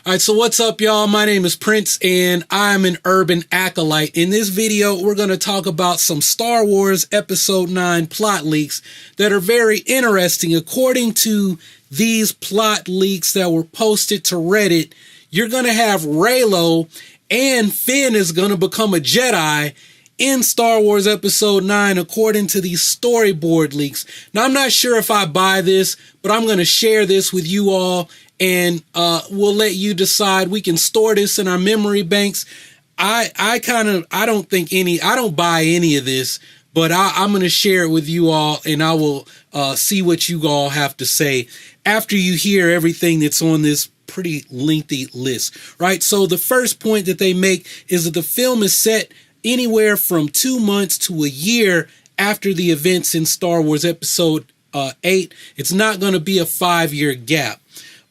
All right, so what's up, y'all? My name is Prince, and I'm an urban acolyte. In this video, we're going to talk about some Star Wars Episode 9 plot leaks that are very interesting. According to these plot leaks that were posted to Reddit, you're going to have REYLO and Finn is going to become a Jedi in Star Wars Episode 9, according to these storyboard leaks. Now, I'm not sure if I buy this, but I'm going to share this with you all, and we'll let you decide. We can store this in our memory banks. I don't buy any of this, but I'm going to share it with you all, and I will see what you all have to say after you hear everything that's on this pretty lengthy list, right? So the first point that they make is that the film is set anywhere from 2 months to a year after the events in Star Wars Episode 8. It's not going to be a 5-year gap.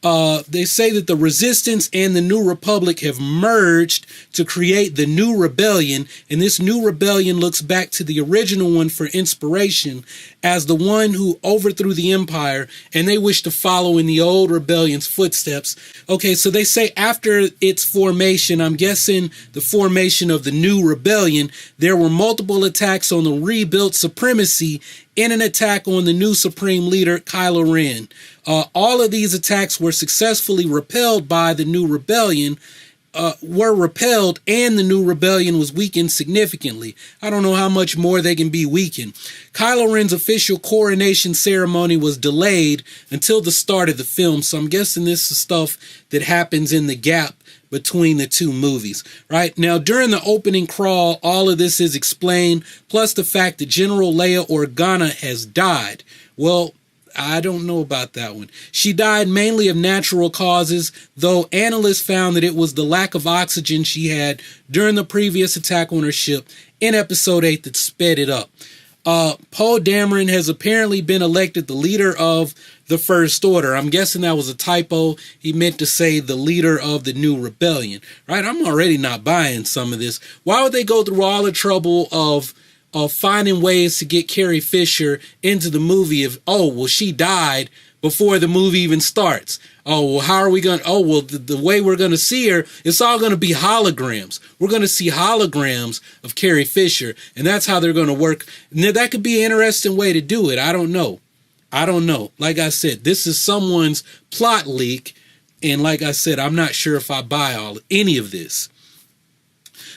They say that the Resistance and the New Republic have merged to create the New Rebellion, and this New Rebellion looks back to the original one for inspiration as the one who overthrew the Empire, and they wish to follow in the old rebellion's footsteps. Okay, so they say after its formation, I'm guessing the formation of the New Rebellion, there were multiple attacks on the rebuilt supremacy in an attack on the new Supreme Leader, Kylo Ren. All of these attacks were successfully repelled by the New Rebellion, and the New Rebellion was weakened significantly. I don't know how much more they can be weakened. Kylo Ren's official coronation ceremony was delayed until the start of the film, so I'm guessing this is stuff that happens in the gap between the two movies, right? Now, during the opening crawl, all of this is explained, plus the fact that General Leia Organa has died. Well, I don't know about that one. She died mainly of natural causes, though analysts found that it was the lack of oxygen she had during the previous attack on her ship in Episode 8 that sped it up. Poe Dameron has apparently been elected the leader of the First Order. I'm guessing that was a typo. He meant to say the leader of the New Rebellion, right? I'm already not buying some of this. Why would they go through all the trouble of finding ways to get Carrie Fisher into the movie if, she died before the movie even starts? How are we going to, the way we're going to see her, it's all going to be holograms. We're going to see holograms of Carrie Fisher, and that's how they're going to work. Now, that could be an interesting way to do it. I don't know. Like I said, this is someone's plot leak, and like I said, I'm not sure if I buy any of this.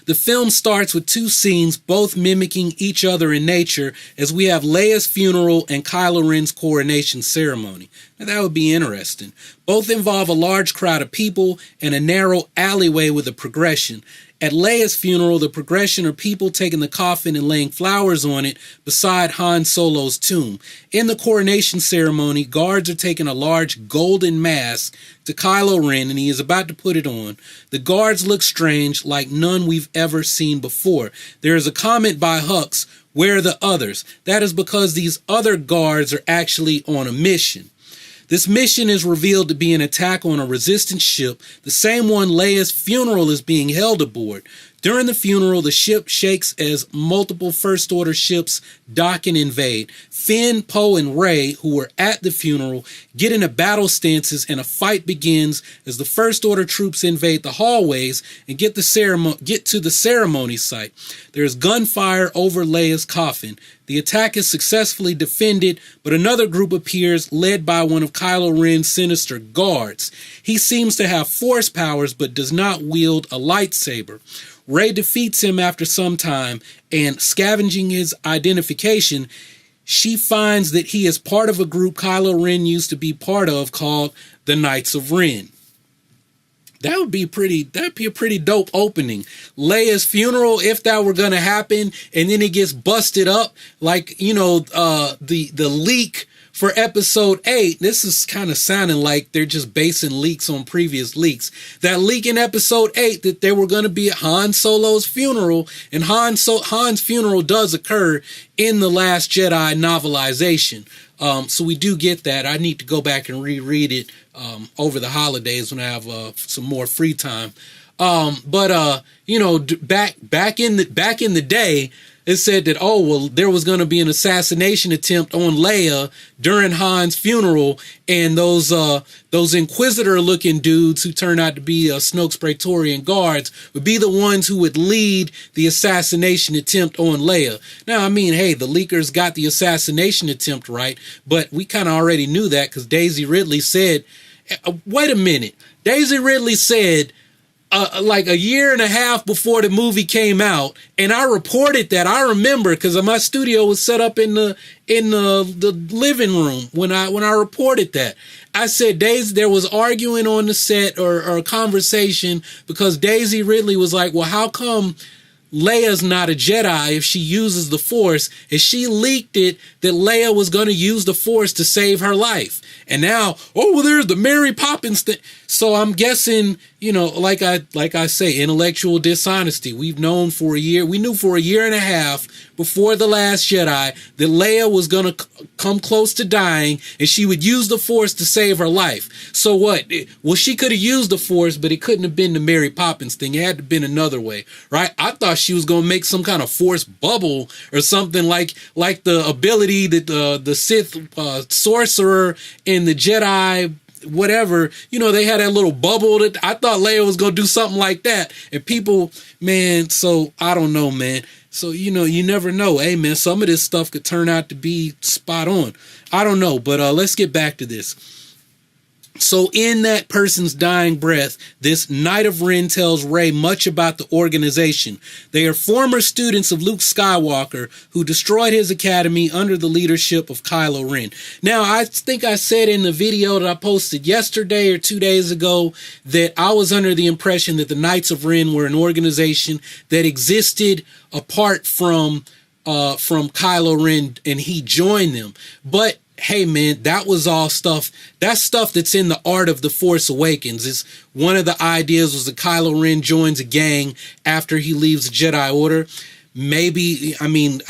The film starts with two scenes, both mimicking each other in nature, as we have Leia's funeral and Kylo Ren's coronation ceremony. Now, that would be interesting. Both involve a large crowd of people and a narrow alleyway with a progression. At Leia's funeral, the progression are people taking the coffin and laying flowers on it beside Han Solo's tomb. In the coronation ceremony, guards are taking a large golden mask to Kylo Ren, and he is about to put it on. The guards look strange, like none we've ever seen before. There is a comment by Hux, "Where are the others?" That is because these other guards are actually on a mission. This mission is revealed to be an attack on a resistance ship, the same one Leia's funeral is being held aboard. During the funeral, the ship shakes as multiple First Order ships dock and invade. Finn, Poe, and Rey, who were at the funeral, get into battle stances, and a fight begins as the First Order troops invade the hallways and get to the ceremony site. There is gunfire over Leia's coffin. The attack is successfully defended, but another group appears, led by one of Kylo Ren's sinister guards. He seems to have force powers, but does not wield a lightsaber. Rey defeats him after some time, and scavenging his identification, she finds that he is part of a group Kylo Ren used to be part of called the Knights of Ren. That'd be a pretty dope opening. Leia's funeral, if that were going to happen, and then it gets busted up, like, the leak for Episode 8. This is kind of sounding like they're just basing leaks on previous leaks. That leak in Episode 8 that they were going to be at Han Solo's funeral, and Han's funeral does occur in The Last Jedi novelization. So we do get that. I need to go back and reread it over the holidays when I have some more free time. Back in the day, It said that, oh, well, there was going to be an assassination attempt on Leia during Han's funeral, and those Inquisitor-looking dudes who turned out to be Snoke's Praetorian guards would be the ones who would lead the assassination attempt on Leia. Now, I mean, hey, the leakers got the assassination attempt right, but we kind of already knew that because Daisy Ridley said, wait a minute, Daisy Ridley said, like a year and a half before the movie came out, and I reported that. I remember because my studio was set up in the living room when I reported that. I said there was arguing on the set or a conversation because Daisy Ridley was like, well, how come Leia's not a Jedi if she uses the Force? And she leaked it that Leia was going to use the Force to save her life. And now, oh, well, there's the Mary Poppins thing. So I'm guessing, you know, like I say, intellectual dishonesty. We knew for a year and a half before The Last Jedi that Leia was going to come close to dying and she would use the Force to save her life. So what? Well, she could have used the Force, but it couldn't have been the Mary Poppins thing. It had to have been another way, right? I thought she was going to make some kind of Force bubble or something like the ability that the Sith sorcerer and the Jedi whatever, you know, they had that little bubble that I thought Leia was going to do something like that. And people, man, so I don't know, man. So, you know, you never know. Hey, man, some of this stuff could turn out to be spot on. I don't know, but let's get back to this. So in that person's dying breath, this Knight of Ren tells Rey much about the organization. They are former students of Luke Skywalker who destroyed his academy under the leadership of Kylo Ren. Now, I think I said in the video that I posted yesterday or 2 days ago that I was under the impression that the Knights of Ren were an organization that existed apart from Kylo Ren and he joined them. But hey, man, that was all stuff. That's stuff that's in the art of The Force Awakens. It's one of the ideas was that Kylo Ren joins a gang after he leaves the Jedi Order. Maybe, I mean,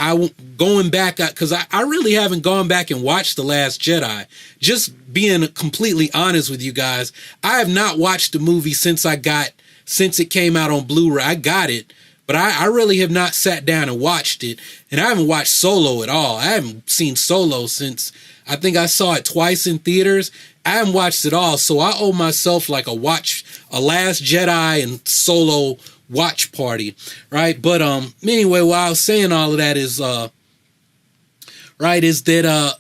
going back, because I really haven't gone back and watched The Last Jedi. Just being completely honest with you guys, I have not watched the movie since it came out on Blu-ray. I got it, but I really have not sat down and watched it. And I haven't watched Solo at all. I haven't seen Solo since I think I saw it twice in theaters. I haven't watched it all, so I owe myself like a Last Jedi and Solo watch party, right? But anyway, while I was saying all of that is that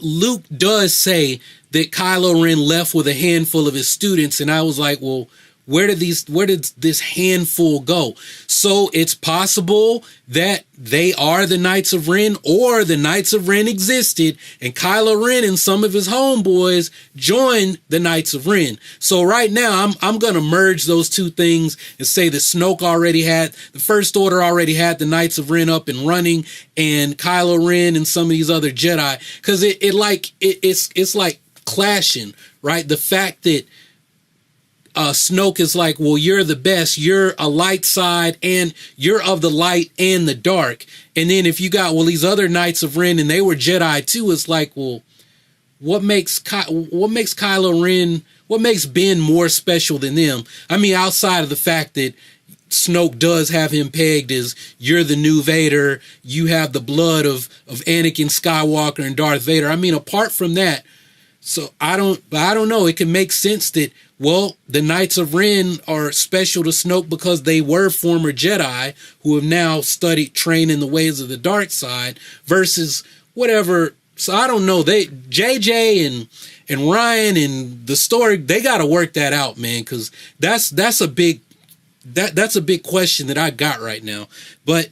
Luke does say that Kylo Ren left with a handful of his students, and I was like, well, where did this handful go? So it's possible that they are the Knights of Ren, or the Knights of Ren existed and Kylo Ren and some of his homeboys joined the Knights of Ren. So right now I'm going to merge those two things and say that Snoke already had, the First Order already had the Knights of Ren up and running, and Kylo Ren and some of these other Jedi, because it's like clashing, right? The fact that Snoke is like, well, you're the best. You're a light side, and you're of the light and the dark. And then if you got, well, these other Knights of Ren and they were Jedi too, it's like, well, what makes Kylo Ren, what makes Ben more special than them? I mean, outside of the fact that Snoke does have him pegged as you're the new Vader, you have the blood of Anakin Skywalker and Darth Vader. I mean, apart from that, so I don't know. It can make sense that, well, the Knights of Ren are special to Snoke because they were former Jedi who have now trained in the ways of the dark side versus whatever. So I don't know. JJ and Ryan and the story, they got to work that out, man, because that's a big question that I got right now. But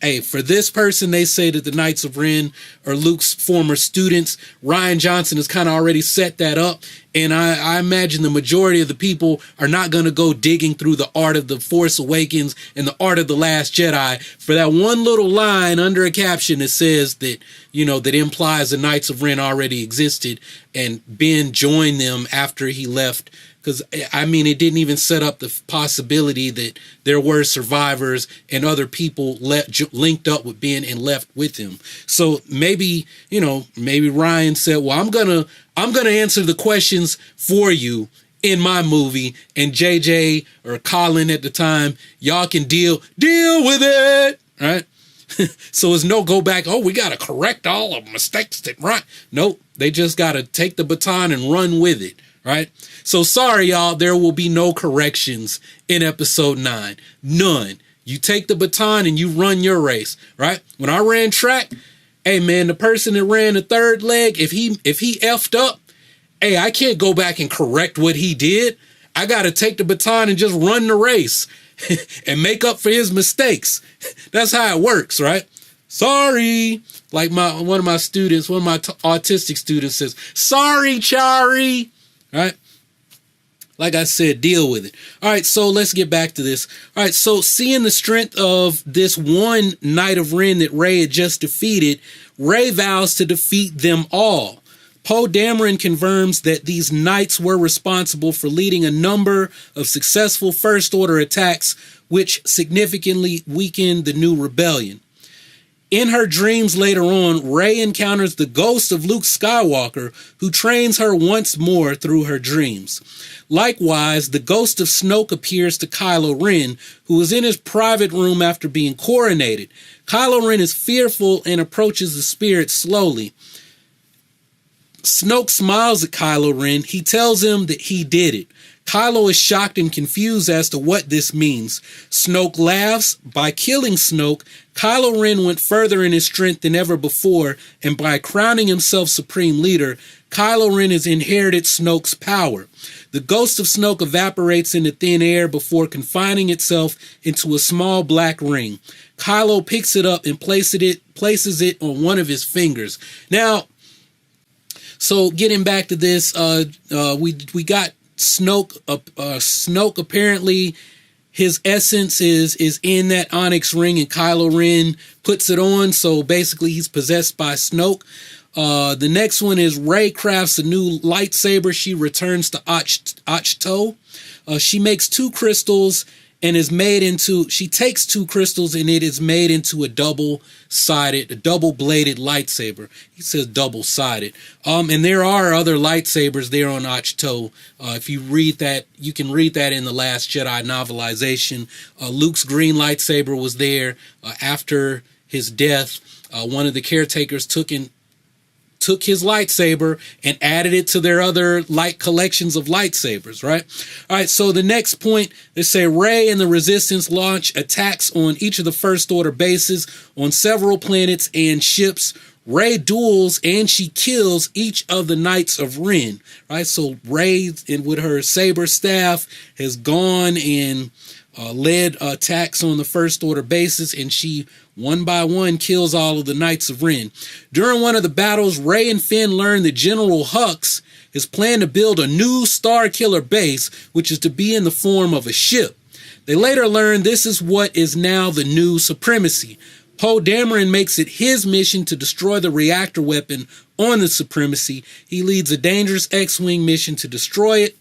hey, for this person, they say that the Knights of Ren are Luke's former students. Rian Johnson has kind of already set that up. And I imagine the majority of the people are not going to go digging through the art of The Force Awakens and the art of The Last Jedi for that one little line under a caption that says that, you know, that implies the Knights of Ren already existed and Ben joined them after he left. Because, I mean, it didn't even set up the possibility that there were survivors and other people linked up with Ben and left with him. So maybe, you know, maybe Ryan said, well, I'm gonna answer the questions for you in my movie, and JJ or Colin at the time, y'all can deal with it, right? So it's no go back, oh, we got to correct all of mistakes that right. Nope, they just got to take the baton and run with it, right? So sorry, y'all, there will be no corrections in episode 9. None. You take the baton and you run your race, right? When I ran track, hey, man, the person that ran the third leg, if he effed up, hey, I can't go back and correct what he did. I got to take the baton and just run the race and make up for his mistakes. That's how it works, right? Sorry. Like one of my autistic students says, sorry, Chari, right? Like I said, deal with it. All right, so let's get back to this. All right, so seeing the strength of this one Knight of Ren that Rey had just defeated, Rey vows to defeat them all. Poe Dameron confirms that these knights were responsible for leading a number of successful First Order attacks, which significantly weakened the new rebellion. In her dreams later on, Rey encounters the ghost of Luke Skywalker, who trains her once more through her dreams. Likewise, the ghost of Snoke appears to Kylo Ren, who is in his private room after being coronated. Kylo Ren is fearful and approaches the spirit slowly. Snoke smiles at Kylo Ren. He tells him that he did it. Kylo is shocked and confused as to what this means. Snoke laughs. By killing Snoke, Kylo Ren went further in his strength than ever before, and by crowning himself supreme leader, Kylo Ren has inherited Snoke's power. The ghost of Snoke evaporates into thin air before confining itself into a small black ring. Kylo picks it up and places it on one of his fingers. Now, so getting back to this, we got Snoke. Snoke apparently, his essence is in that onyx ring, and Kylo Ren puts it on. So basically, he's possessed by Snoke. The next one is Rey crafts a new lightsaber. She returns to Ahch-To. She makes 2 crystals and is made into. She takes 2 crystals and it is made into a double-bladed lightsaber. He says double-sided. And there are other lightsabers there on Ahch-To. If you read that, you can read that in the Last Jedi novelization. Luke's green lightsaber was there after his death. One of the caretakers took his lightsaber and added it to their other light collections of lightsabers, right? All right, so the next point, they say Rey and the Resistance launch attacks on each of the First Order bases on several planets and ships. Rey duels and she kills each of the Knights of Ren, right? So Rey, with her saber staff, has gone and led attacks on the First Order bases, and she one by one kills all of the Knights of Ren. During one of the battles, Rey and Finn learn that General Hux has planned to build a new Star Killer base, which is to be in the form of a ship. They later learn this is what is now the new Supremacy. Poe Dameron makes it his mission to destroy the reactor weapon on the Supremacy. He leads a dangerous X-Wing mission to destroy it.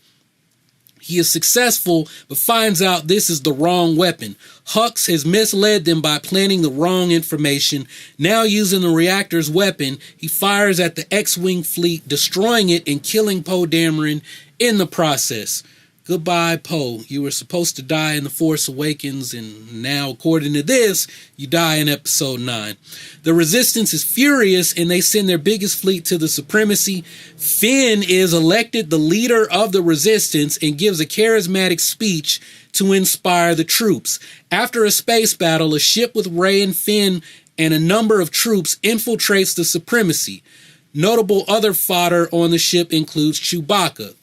He is successful, but finds out this is the wrong weapon. Hux has misled them by planting the wrong information. Now using the reactor's weapon, he fires at the X-Wing fleet, destroying it and killing Poe Dameron in the process. Goodbye, Poe. You were supposed to die in The Force Awakens, and now, according to this, you die in Episode 9. The Resistance is furious, and they send their biggest fleet to the Supremacy. Finn is elected the leader of the Resistance and gives a charismatic speech to inspire the troops. After a space battle, a ship with Rey and Finn and a number of troops infiltrates the Supremacy. Notable other fodder on the ship includes Chewbacca.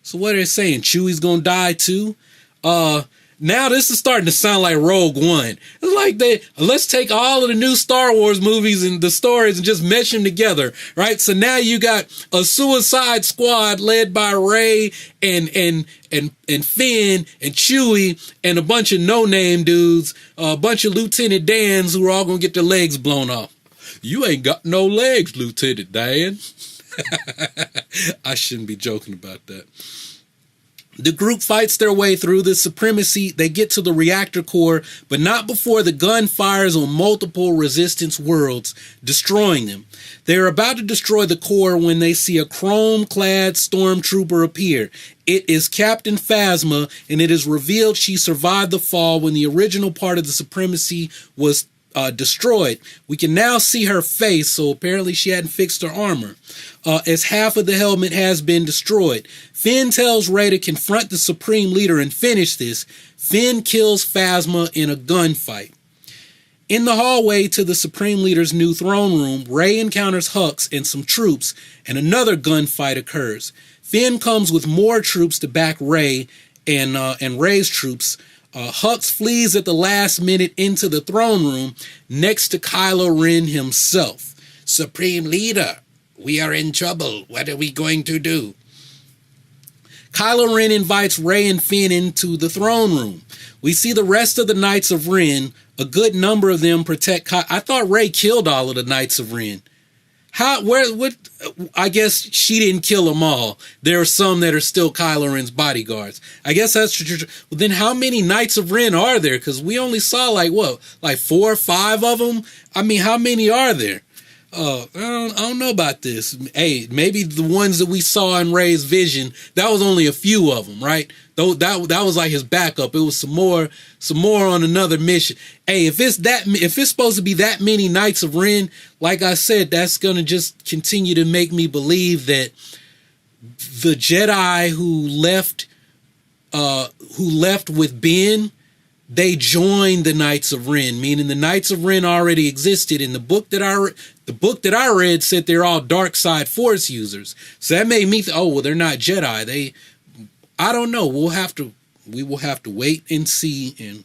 So what are they saying? Chewie's gonna die too? Now this is starting to sound like Rogue One. It's like let's take all of the new Star Wars movies and the stories and just mesh them together, right? So now you got a Suicide Squad led by Rey and Finn and Chewie and a bunch of no-name dudes, a bunch of Lieutenant Dans who are all gonna get their legs blown off. You ain't got no legs, Lieutenant Dan. I shouldn't be joking about that. The group fights their way through the Supremacy. They get to the reactor core, but not before the gun fires on multiple Resistance worlds, destroying them. They are about to destroy the core when they see a chrome-clad stormtrooper appear. It is Captain Phasma, and it is revealed she survived the fall when the original part of the Supremacy was destroyed. We can now see her face, so apparently she hadn't fixed her armor, as half of the helmet has been destroyed. Finn tells Rey to confront the Supreme Leader and finish this. Finn kills Phasma in a gunfight. In the hallway to the Supreme Leader's new throne room, Rey encounters Hux and some troops, and another gunfight occurs. Finn comes with more troops to back Rey and Rey's troops. Hux flees at the last minute into the throne room next to Kylo Ren himself. "Supreme Leader, we are in trouble. What are we going to do?" Kylo Ren invites Rey and Finn into the throne room. We see the rest of the Knights of Ren. A good number of them protect I thought Rey killed all of the Knights of Ren. I guess she didn't kill them all. There are some that are still Kylo Ren's bodyguards. I guess that's true. Well, then how many Knights of Ren are there? Because we only saw like 4 or 5 of them? I mean, how many are there? I don't know about this. Hey, maybe the ones that we saw in Rey's vision, that was only a few of them, right? Though that was like his backup. It was some more on another mission. Hey, if it's supposed to be that many Knights of Ren, like I said, that's gonna just continue to make me believe that the Jedi who left with Ben, they joined the Knights of Ren, meaning the Knights of Ren already existed. In the book that I read said they're all dark side Force users. So that made me think, oh well, they're not Jedi. I don't know. We will have to wait and see and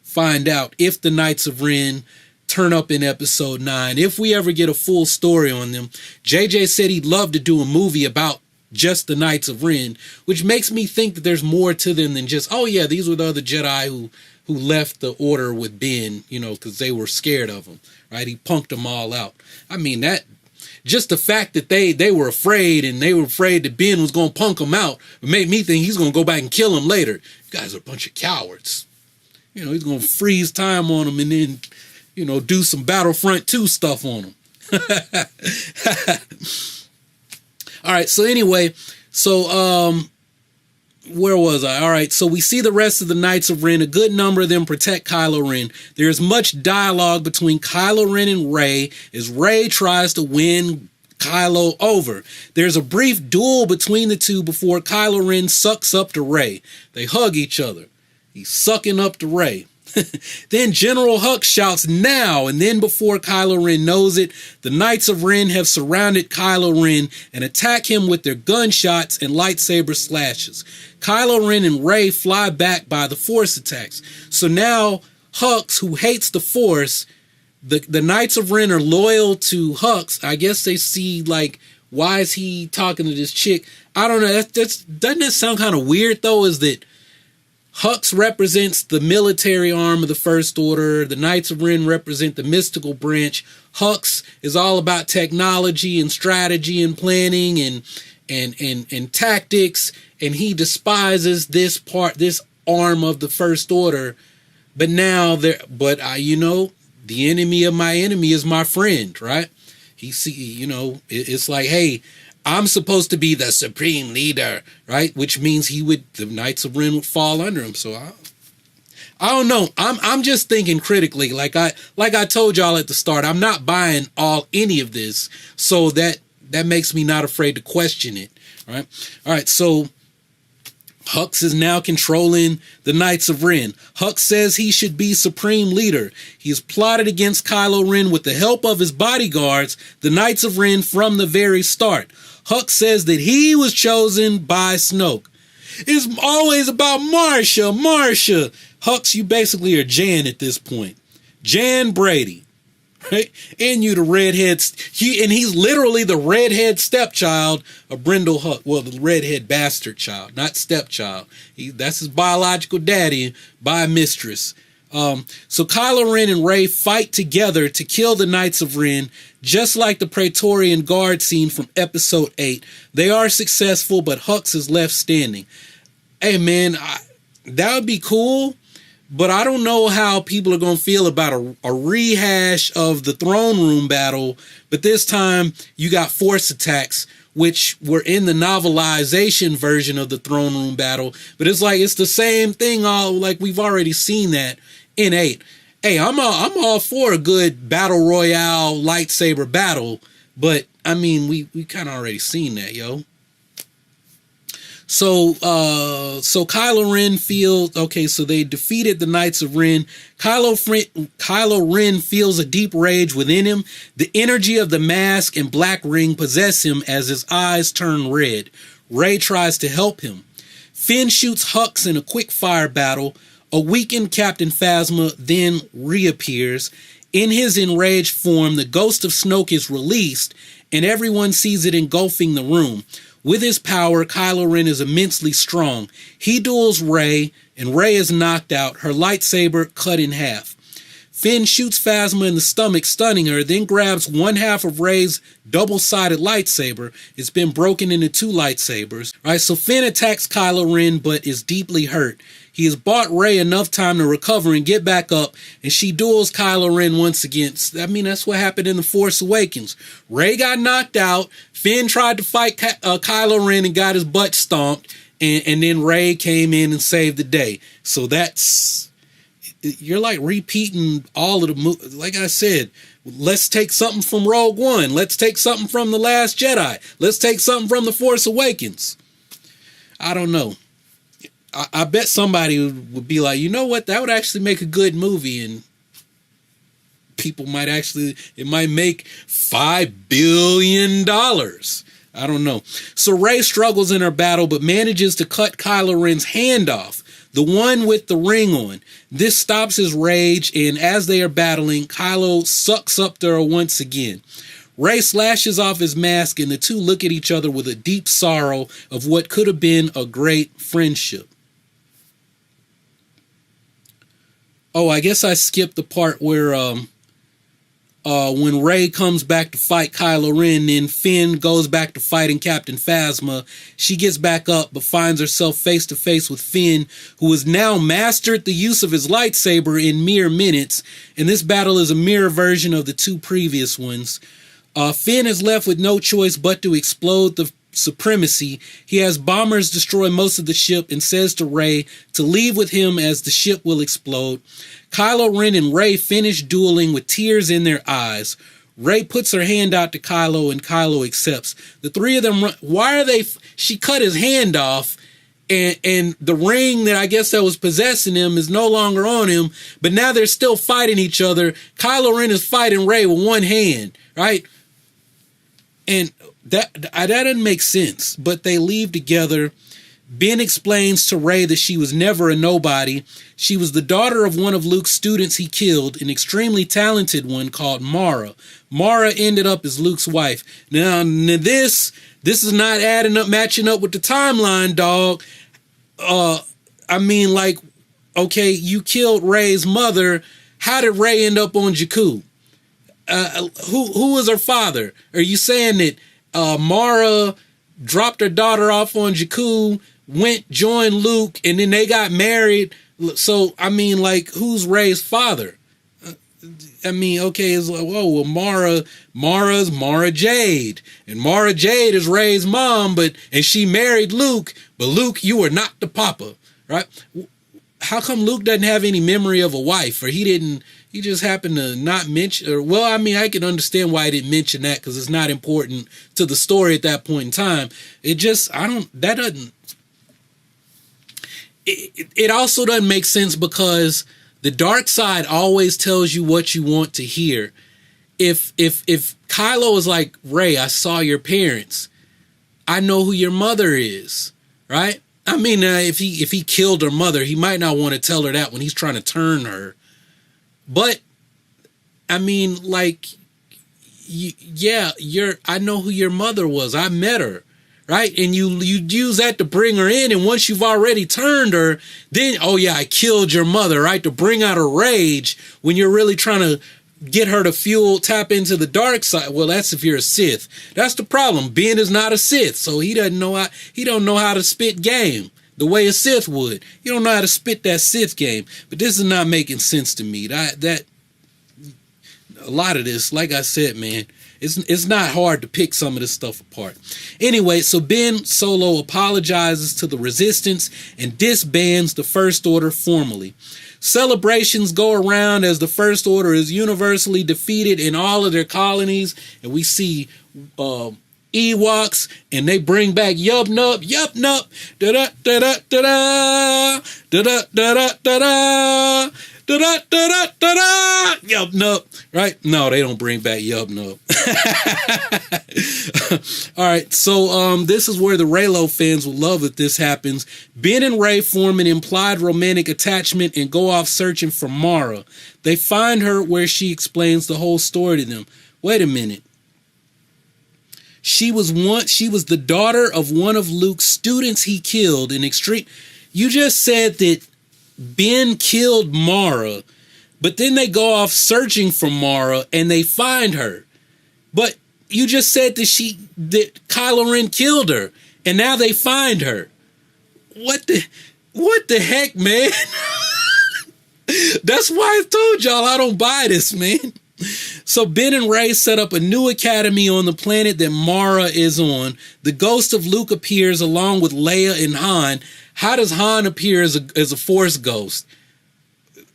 find out if the Knights of Ren turn up in episode 9. If we ever get a full story on them. JJ said he'd love to do a movie about just the Knights of Ren, which makes me think that there's more to them than just, oh yeah, these were the other Jedi who left the order with Ben, because they were scared of him, right? He punked them all out. I mean, that just the fact that they were afraid, and they were afraid that Ben was going to punk them out, made me think he's going to go back and kill them later. You guys are a bunch of cowards. He's going to freeze time on them and then, do some Battlefront 2 stuff on them. All right. So anyway, where was I? All right, so we see the rest of the Knights of Ren. A good number of them protect Kylo Ren. There is much dialogue between Kylo Ren and Rey as Rey tries to win Kylo over. There's a brief duel between the two before Kylo Ren sucks up to Rey. They hug each other. He's sucking up to Rey. Then General Hux shouts, "Now!" And then before Kylo Ren knows it, the Knights of Ren have surrounded Kylo Ren and attack him with their gunshots and lightsaber slashes. Kylo Ren and Rey fly back by the Force attacks. So now Hux, who hates the Force, the Knights of Ren are loyal to Hux. I guess they see, like, why is he talking to this chick? I don't know. Doesn't that sound kind of weird, though, is that Hux represents the military arm of the First Order. The Knights of Ren represent the mystical branch. Hux is all about technology and strategy and planning and tactics, and he despises this arm of the First Order. But now the enemy of my enemy is my friend, right? It's like, hey, I'm supposed to be the Supreme Leader, right? Which means the Knights of Ren would fall under him. So I don't know. I'm just thinking critically. Like I told y'all at the start, I'm not buying any of this. So that makes me not afraid to question it, right? All right. So Hux is now controlling the Knights of Ren. Hux says he should be Supreme Leader. He has plotted against Kylo Ren with the help of his bodyguards, the Knights of Ren, from the very start. Hux says that he was chosen by Snoke. It's always about Marsha. Hux, you basically are Jan at this point. Jan Brady. Right? And you the redhead. He's literally the redhead stepchild of Brendel Hux. Well, the redhead bastard child, not stepchild. That's his biological daddy by mistress. So Kylo Ren and Rey fight together to kill the Knights of Ren, just like the Praetorian Guard scene from Episode 8. They are successful, but Hux is left standing. Hey, man, that would be cool, but I don't know how people are going to feel about a rehash of the throne room battle, but this time you got Force attacks, which were in the novelization version of the throne room battle, but it's like it's the same thing, like we've already seen that in 8. Hey, I'm all for a good battle royale lightsaber battle, but I mean, we kind of already seen that, yo. So Kylo Ren feels, okay, so they defeated the Knights of Ren. Kylo Ren feels a deep rage within him. The energy of the mask and black ring possess him as his eyes turn red. Rey tries to help him. Finn shoots Hux in a quick fire battle. A weakened Captain Phasma then reappears. In his enraged form, the ghost of Snoke is released, and everyone sees it engulfing the room. With his power, Kylo Ren is immensely strong. He duels Rey, and Rey is knocked out, her lightsaber cut in half. Finn shoots Phasma in the stomach, stunning her, then grabs one half of Rey's double-sided lightsaber. It's been broken into two lightsabers. All right, so Finn attacks Kylo Ren, but is deeply hurt. He has bought Rey enough time to recover and get back up, and she duels Kylo Ren once again. I mean, that's what happened in The Force Awakens. Rey got knocked out, Finn tried to fight Kylo Ren and got his butt stomped, and then Rey came in and saved the day. So that's... You're like repeating all of the movies. Like I said, let's take something from Rogue One. Let's take something from The Last Jedi. Let's take something from The Force Awakens. I don't know. I bet somebody would be like, you know what? That would actually make a good movie, and people might actually, it might make $5 billion. I don't know. So Rey struggles in her battle, but manages to cut Kylo Ren's hand off, the one with the ring on. This stops his rage, and as they are battling, Kylo sucks up to her once again. Rey slashes off his mask, and the two look at each other with a deep sorrow of what could have been a great friendship. Oh, I guess I skipped the part where when Rey comes back to fight Kylo Ren, then Finn goes back to fighting Captain Phasma. She gets back up, but finds herself face to face with Finn, who has now mastered the use of his lightsaber in mere minutes, and this battle is a mirror version of the two previous ones. Finn is left with no choice but to explode the supremacy. He has bombers destroy most of the ship and says to Rey to leave with him as the ship will explode. Kylo Ren and Rey finish dueling with tears in their eyes. Rey puts her hand out to Kylo, and Kylo accepts. The three of them run. Why are they? She cut his hand off, and the ring that I guess that was possessing him is no longer on him, but now they're still fighting each other. Kylo Ren is fighting Rey with one hand, right? And that doesn't make sense, but they leave together. Ben explains to Rey that she was never a nobody. She was the daughter of one of Luke's students he killed, an extremely talented one called Mara. Mara ended up as Luke's wife. Now this is not adding up, matching up with the timeline, dog. I mean, like, okay, you killed Rey's mother. How did Rey end up on Jakku? Who was her father? Are you saying that Mara dropped her daughter off on Jakku, joined Luke, and then they got married? So, I mean, like, who's Rey's father? I mean, okay, it's like, whoa, well, Mara's Mara Jade, and Mara Jade is Rey's mom, and she married Luke, but Luke, you were not the papa, right? How come Luke doesn't have any memory of a wife, or he just happened to not mention, or, well, I mean, I can understand why I didn't mention that, because it's not important to the story at that point in time. It also doesn't make sense, because the dark side always tells you what you want to hear. If Kylo is like, Rey, I saw your parents, I know who your mother is, right? I mean, if he killed her mother, he might not want to tell her that when he's trying to turn her. But, I mean, like, I know who your mother was. I met her, right? And you use that to bring her in. And once you've already turned her, then, oh yeah, I killed your mother, right? To bring out her rage when you're really trying to get her to tap into the dark side. Well, that's if you're a Sith. That's the problem. Ben is not a Sith, so he don't know how to spit game the way a Sith would. He don't know how to spit that Sith game. But this is not making sense to me. That a lot of this, like I said, man, it's not hard to pick some of this stuff apart. Anyway, so Ben Solo apologizes to the Resistance and disbands the First Order formally. Celebrations go around as the First Order is universally defeated in all of their colonies, and we see Ewoks, and they bring back Yub Nub, da da da da da da da da da da. Da da da da da da. Yub Nub, right? No, they don't bring back Yub Nub. All right, so this is where the REYLO fans will love if this happens. Ben and Rey form an implied romantic attachment and go off searching for Mara. They find her where she explains the whole story to them. Wait a minute. She was the daughter of one of Luke's students he killed in extreme. You just said that Ben killed Mara, but then they go off searching for Mara and they find her. But you just said that Kylo Ren killed her, and now they find her. What the heck, man? That's why I told y'all I don't buy this, man. So Ben and Rey set up a new academy on the planet that Mara is on. The ghost of Luke appears along with Leia and Han. How does Han appear as a Force ghost?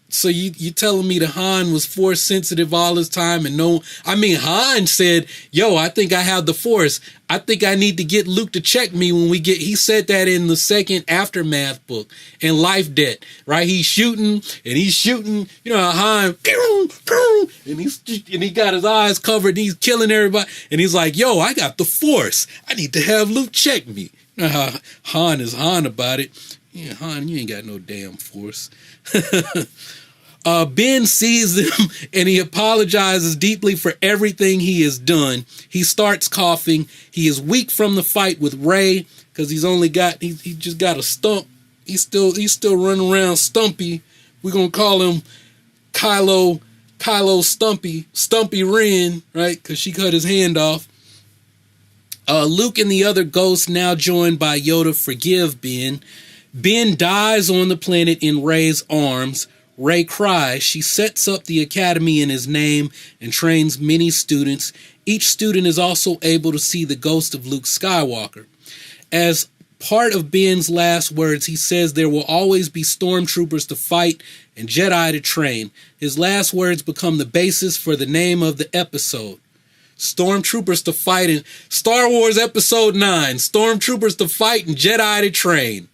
So you telling me that Han was Force sensitive all this time and Han said, yo, I think I have the Force. I think I need to get Luke to check me when he said that in the second Aftermath book in Life Debt, right? He's shooting, you know how Han, and he got his eyes covered and he's killing everybody. And he's like, yo, I got the Force. I need to have Luke check me. You know how Han is Han about it. Yeah, Han, you ain't got no damn Force. Ben sees them and he apologizes deeply for everything he has done. He starts coughing. He is weak from the fight with Rey because he just got a stump. He's still running around stumpy. We're gonna call him Kylo Stumpy Ren, right? Because she cut his hand off. Luke and the other ghosts, now joined by Yoda, forgive Ben. Ben dies on the planet in Rey's arms. Rey cries. She sets up the academy in his name and trains many students. Each student is also able to see the ghost of Luke Skywalker. As part of Ben's last words, he says there will always be stormtroopers to fight and Jedi to train. His last words become the basis for the name of the episode. Stormtroopers to fight in Star Wars Episode 9. Stormtroopers to fight and Jedi to train.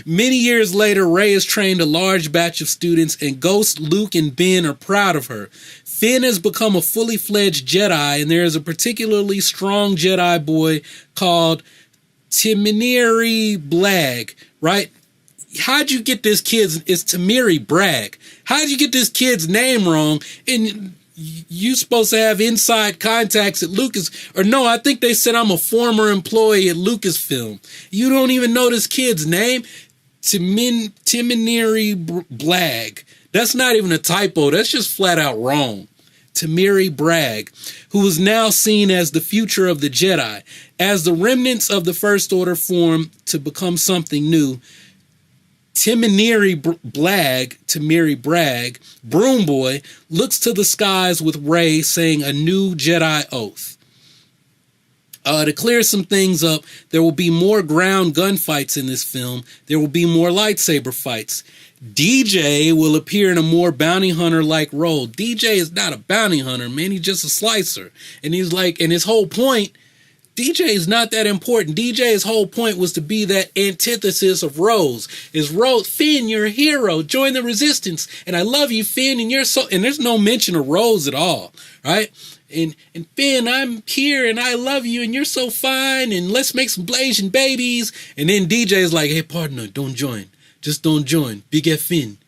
Many years later, Rey has trained a large batch of students, and Ghost, Luke, and Ben are proud of her. Finn has become a fully fledged Jedi, and there is a particularly strong Jedi boy called Temiri Blag, right? How'd you get this kid's, it's Temiri Bragg. How'd you get this kid's name wrong? And you supposed to have inside contacts at Lucas, or no, I think they said I'm a former employee at Lucasfilm. You don't even know this kid's name? Temiri Blag. That's not even a typo. That's just flat out wrong. Temiri Bragg, who is now seen as the future of the Jedi. As the remnants of the First Order form to become something new, Temiri Bragg, Broom Boy, looks to the skies with Rey saying a new Jedi oath. To clear some things up, there will be more ground gunfights in this film. There will be more lightsaber fights. DJ will appear in a more bounty hunter-like role. DJ is not a bounty hunter, man. He's just a slicer. And his whole point, DJ is not that important. DJ's whole point was to be that antithesis of Rose. Is Rose, Finn, you're a hero. Join the resistance. And I love you, Finn, and and there's no mention of Rose at all, right? And Finn, I'm here and I love you and you're so fine and let's make some Blasian babies. And then DJ's like, hey, partner, don't join. Just don't join. Big F Finn.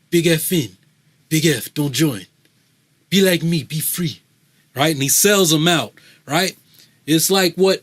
Big F Finn. Big F, don't join. Be like me, be free. Right? And he sells them out, right? It's like what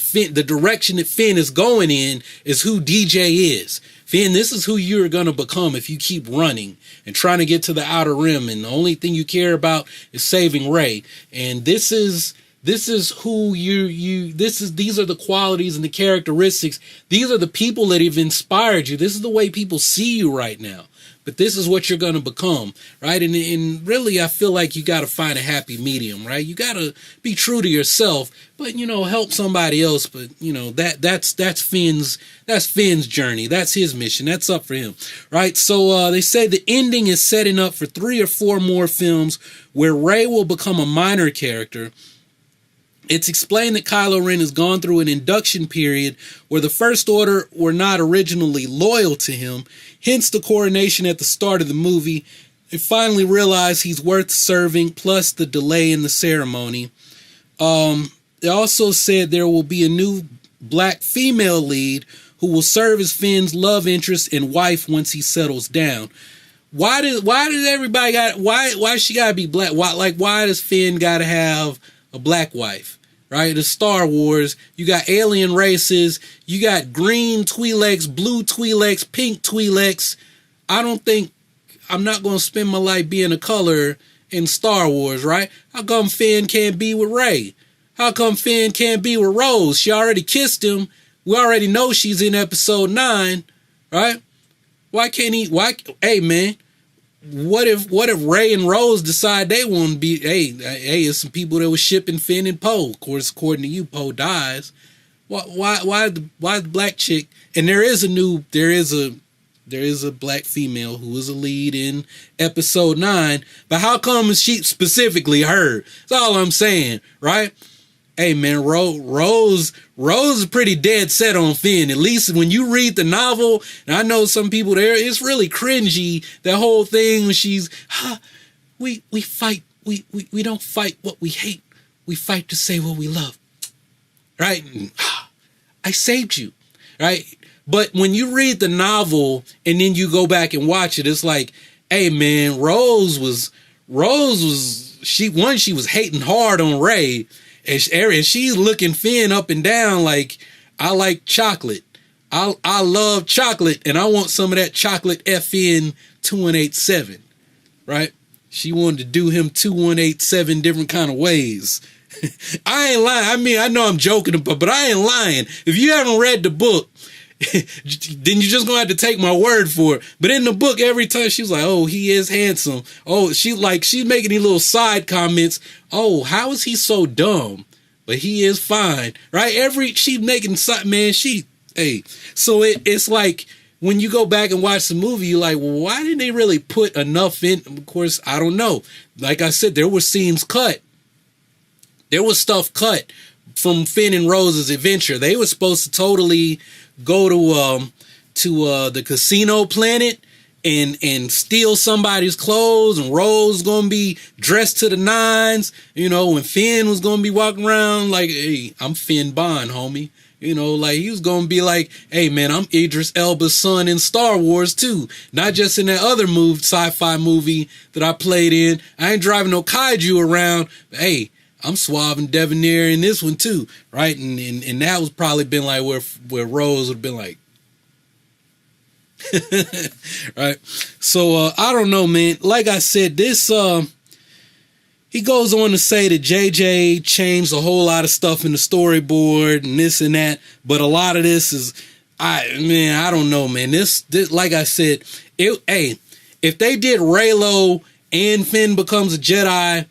Finn, the direction that Finn is going in is who DJ is. Finn, this is who you're going to become if you keep running and trying to get to the Outer Rim. And the only thing you care about is saving Rey. And this is This is who these are the qualities and the characteristics. These are the people that have inspired you. This is the way people see you right now. But this is what you're going to become, right? And really, I feel like you got to find a happy medium, right? You got to be true to yourself, but, help somebody else. But, that's Finn's journey. That's his mission. That's up for him, right? So they say the ending is setting up for 3 or 4 more films where Rey will become a minor character. It's explained that Kylo Ren has gone through an induction period where the First Order were not originally loyal to him, hence the coronation at the start of the movie. They finally realize he's worth serving, plus the delay in the ceremony. They also said there will be a new black female lead who will serve as Finn's love interest and wife once he settles down. Why does everybody why she gotta be black? Why does Finn gotta have a black wife? Right? It's Star Wars. You got alien races. You got green Twi'leks, blue Twi'leks, pink Twi'leks. I'm not going to spend my life being a color in Star Wars, right? How come Finn can't be with Rey? How come Finn can't be with Rose? She already kissed him. We already know she's in episode 9, right? Why can't he? Hey, man. What if Rey and Rose decide they want to be? Hey, it's some people that were shipping Finn and Poe. Of course, according to you, Poe dies. Why the black chick? And there is a black female who is a lead in episode 9. But how come she specifically her? That's all I'm saying, right? Hey man, Rose is pretty dead set on Finn. At least when you read the novel, and I know some people there, it's really cringy, that whole thing when she's, we fight, we don't fight what we hate. We fight to say what we love. Right? I saved you. Right? But when you read the novel and then you go back and watch it, it's like, hey man, Rose was she was hating hard on Rey. And she's looking Finn up and down like, I like chocolate. I love chocolate, and I want some of that chocolate FN 2187, right? She wanted to do him 2187 different kind of ways. I ain't lying. I mean, I know I'm joking, but I ain't lying. If you haven't read the book, then you're just gonna have to take my word for it. But in the book, every time she's like, "Oh, he is handsome." Oh, she's making these little side comments. Oh, how is he so dumb? But he is fine, right? She's making man. So it's like when you go back and watch the movie, you're like, well, why didn't they really put enough in? Of course, I don't know. Like I said, there were scenes cut. There was stuff cut from Finn and Rose's adventure. They were supposed to totally go to the casino planet and steal somebody's clothes, and Rose gonna be dressed to the nines, and Finn was gonna be walking around like, hey, I'm Finn Bond, homie. Like he was gonna be like, hey man, I'm Idris Elba's son in Star Wars too. Not just in that other sci-fi movie that I played in. I ain't driving no kaiju around, but hey, I'm suave and debonair in this one too, right? And that was probably been like where Rose would have been like, right? So I don't know, man. Like I said, this he goes on to say that JJ changed a whole lot of stuff in the storyboard and this and that, but a lot of this is, I don't know, man. This like I said, if they did REYLO and Finn becomes a Jedi,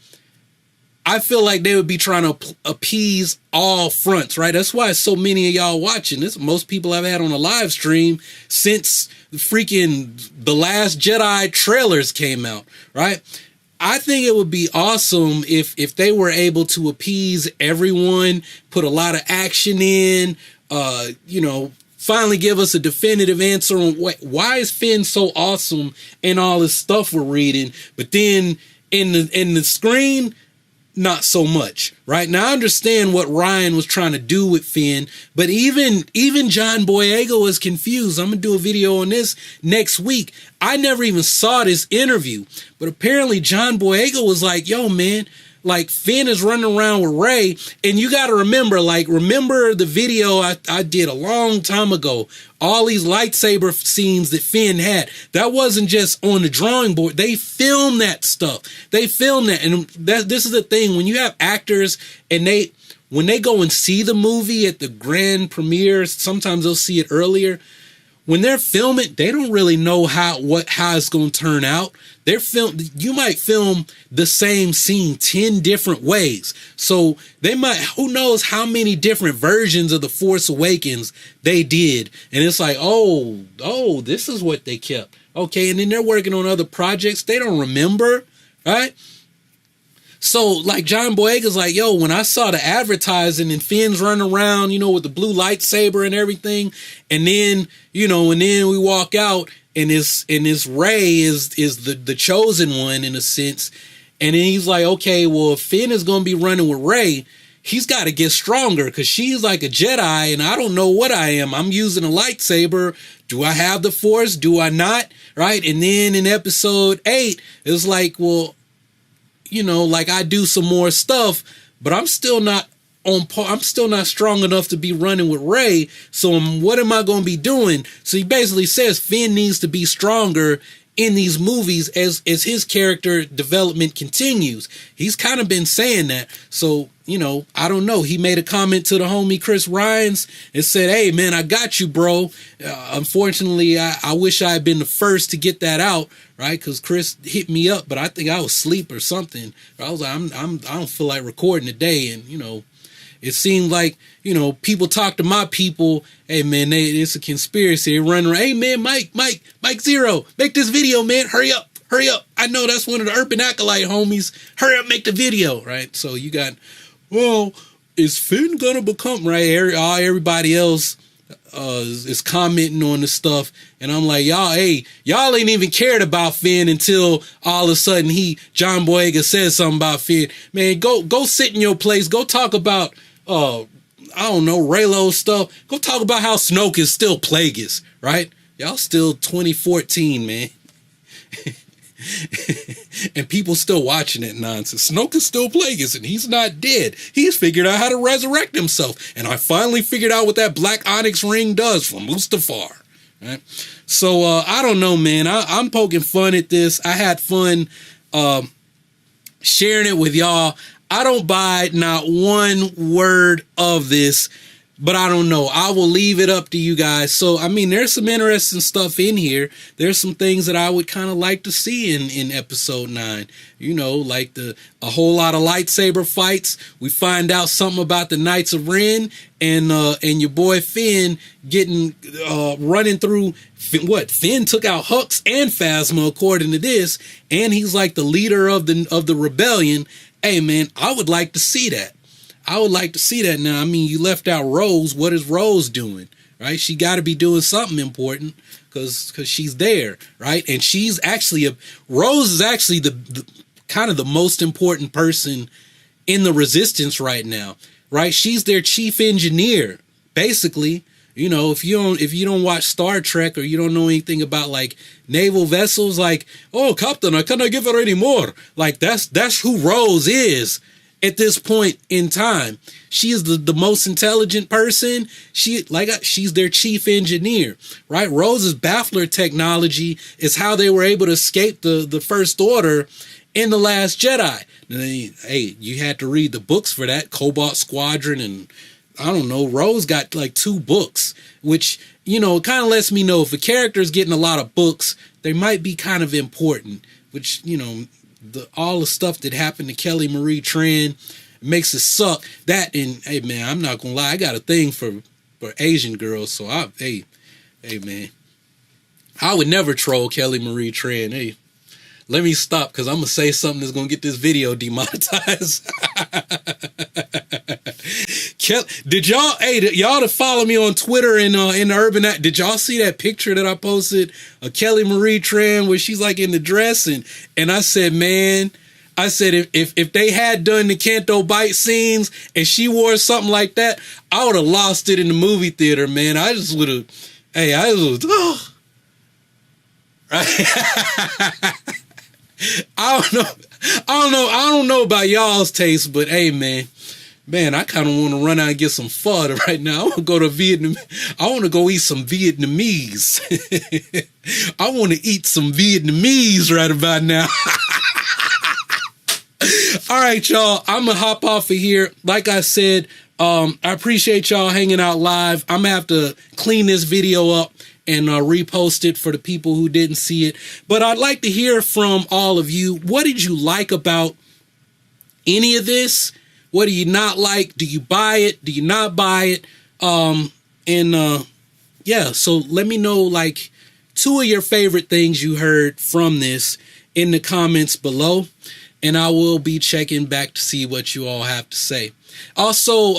I feel like they would be trying to appease all fronts, right? That's why so many of y'all watching this. Most people I've had on a live stream since The Last Jedi trailers came out, right? I think it would be awesome if they were able to appease everyone, put a lot of action in, finally give us a definitive answer on why is Finn so awesome and all this stuff we're reading, but then in the screen, not so much, right? Now, I understand what Ryan was trying to do with Finn, but even John Boyega was confused. I'm going to do a video on this next week. I never even saw this interview, but apparently John Boyega was like, yo, man, like Finn is running around with Rey, and you got to remember, like, remember the video I did a long time ago, all these lightsaber scenes that Finn had, that wasn't just on the drawing board. They filmed that stuff. They filmed that. And this is the thing, when you have actors and when they go and see the movie at the grand premiere, sometimes they'll see it earlier. When they're filming, they don't really know how it's going to turn out. You might film the same scene 10 different ways. So they might, who knows how many different versions of The Force Awakens they did. And it's like, oh, this is what they kept. Okay, and then they're working on other projects they don't remember, right? So, like, John Boyega's like, yo, when I saw the advertising and Finn's running around, with the blue lightsaber and everything, and then, and then we walk out and this Rey is the chosen one in a sense. And then he's like, okay, well, if Finn is going to be running with Rey, he's got to get stronger because she's like a Jedi and I don't know what I am. I'm using a lightsaber. Do I have the Force? Do I not? Right? And then in episode 8, it's like, well, like I do some more stuff, but I'm still not on par. I'm still not strong enough to be running with Rey. So what am I going to be doing? So he basically says Finn needs to be stronger in these movies as his character development continues. He's kind of been saying that. So, I don't know. He made a comment to the homie Chris Ryans and said, hey, man, I got you, bro. Unfortunately, I wish I had been the first to get that out, right? Because Chris hit me up, but I think I was asleep or something. I was like, I don't feel like recording today. And, it seemed like, people talk to my people. Hey, man, it's a conspiracy. They run around. Hey, man, Mike Zero, make this video, man. Hurry up. I know that's one of the Urban Acolyte homies. Hurry up, make the video, right? So you got, well, is Finn going to become, right? Everybody else is commenting on the stuff. And I'm like, y'all ain't even cared about Finn until all of a sudden John Boyega says something about Finn. Man, go sit in your place. Go talk about, I don't know, REYLO stuff. Go talk about how Snoke is still Plagueis, right? Y'all still 2014, man. And people still watching that nonsense. Snoke is still Plagueis and he's not dead. He's figured out how to resurrect himself. And I finally figured out what that black onyx ring does from Mustafar. Right? So I don't know, man. I'm poking fun at this. I had fun sharing it with y'all. I don't buy not one word of this, but I don't know. I will leave it up to you guys. So, I mean, there's some interesting stuff in here. There's some things that I would kind of like to see in episode 9. Like a whole lot of lightsaber fights. We find out something about the Knights of Ren and your boy Finn getting running through. Finn took out Hux and Phasma according to this, and he's like the leader of the rebellion. Hey, man, I would like to see that. I would like to see that now. I mean, you left out Rose. What is Rose doing? Right? She got to be doing something important because she's there, right? And she's actually Rose is actually the kind of the most important person in the Resistance right now, right? She's their chief engineer, basically. If you don't watch Star Trek or you don't know anything about like naval vessels, like, oh, Captain, I cannot give her any more. Like that's who Rose is. At this point in time, she is the most intelligent person. She's their chief engineer, right? Rose's baffler technology is how they were able to escape the First Order in The Last Jedi. Hey, you had to read the books for that, Cobalt Squadron, and I don't know, Rose got like 2 books, which, it kind of lets me know if a character is getting a lot of books, they might be kind of important, which, all the stuff that happened to Kelly Marie Tran makes it suck. That, and hey man, I'm not gonna lie, I got a thing for Asian girls, so hey man, I would never troll Kelly Marie Tran. Hey, let me stop because I'm gonna say something that's gonna get this video demonetized. Did y'all to follow me on Twitter and in the Urban Act? Did y'all see that picture that I posted of Kelly Marie Tran where she's like in the dress and I said, man, if they had done the Canto Bite scenes and she wore something like that, I would have lost it in the movie theater, man. I just would have, I don't know. I don't know about y'all's taste, but hey, man, I kind of want to run out and get some pho right now. I want to go to Vietnam. I want to go eat some Vietnamese. I want to eat some Vietnamese right about now. All right, y'all. I'm going to hop off of here. Like I said, I appreciate y'all hanging out live. I'm going to have to clean this video up and repost it for the people who didn't see it. But I'd like to hear from all of you. What did you like about any of this? What do you not like? Do you buy it? Do you not buy it? Yeah, so let me know like 2 of your favorite things you heard from this in the comments below. And I will be checking back to see what you all have to say. Also,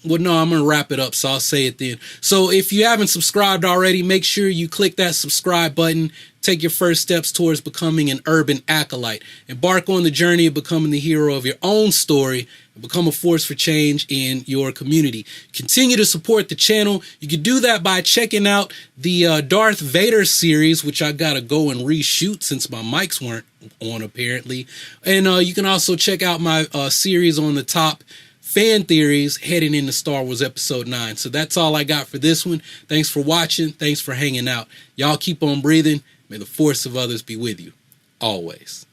well, no, I'm going to wrap it up, so I'll say it then. So if you haven't subscribed already, make sure you click that subscribe button. Take your first steps towards becoming an urban acolyte. Embark on the journey of becoming the hero of your own story and become a force for change in your community. Continue to support the channel. You can do that by checking out the Darth Vader series, which I got to go and reshoot since my mics weren't on apparently. And you can also check out my series on the top, fan theories heading into Star Wars Episode 9. So that's all I got for this one. Thanks for watching. Thanks for hanging out. Y'all keep on breathing. May the force of others be with you always.